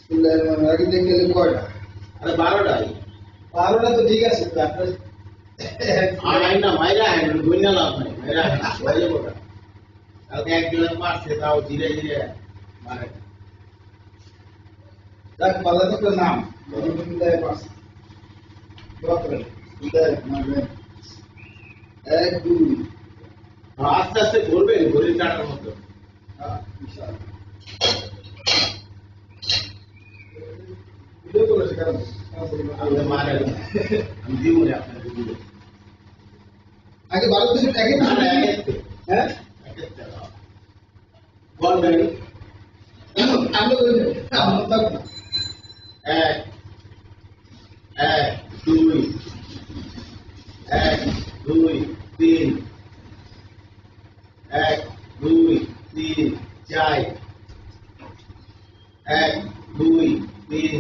আগে দেখলে কয়টা? আরে 12টাই। 12টা তো ঠিক আছে, তো আপনার আর আই না মাইরা আই বইনা লাভ নাই, মাইরা আই বাইরে বড় কালকে একজন মারছে তাও ধীরে ধীরে মারে। দেখ বাংলা তো নাম বিদায় পাস দোয়া করেন বিদায় মারবেন 1 2 আস্তে আস্তে ঘুরবেন ঘড়ির কাঁটার মতো। ইনশাআল্লাহ ভিডিও করেছে কারণ আমি মারে আমি দিব না আপনাকে দিব। আগে 12 দিন আগে না না না একে হ্যাঁ একে দাও বলবেন আমরা করে নেব আমরা থাকবো না 1 1 2 1 2 3 1 2 3 4 1 2 3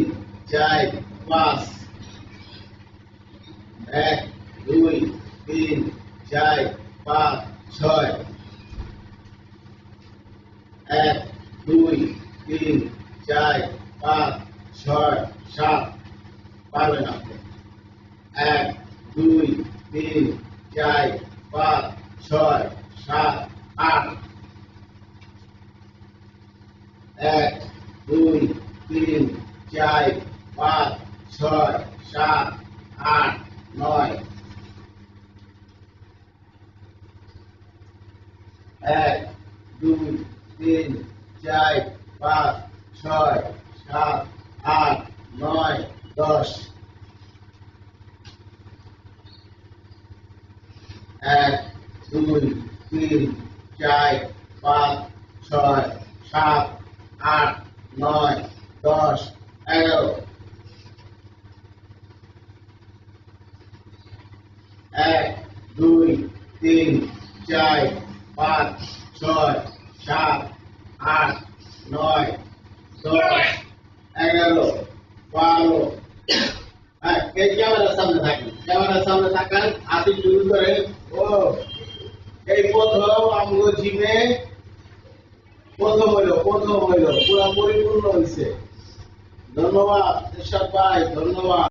4 5 1 2 3 4 5 6 1 2 3 4 5 6 7 পারবেন আপনি 1 2 3 4 5 6 7 8 1 2 3 4 5 6 7 8 9 1 2 3 4 5 6 7 8 9 10 1 2 3 4 5 6 7 8 9 10 11 1 2 3 4 5 6 7 8 9 10 11 12 এই ক্যামেরার সামনে থাকি ক্যামেরার সামনে থাকার হাতি শুরু করে ও এই প্রথম আমগো জিমে প্রথম হইলো পুরা পরিপূর্ণ হয়েছে। ধন্যবাদ এরশাদ ভাই, ধন্যবাদ।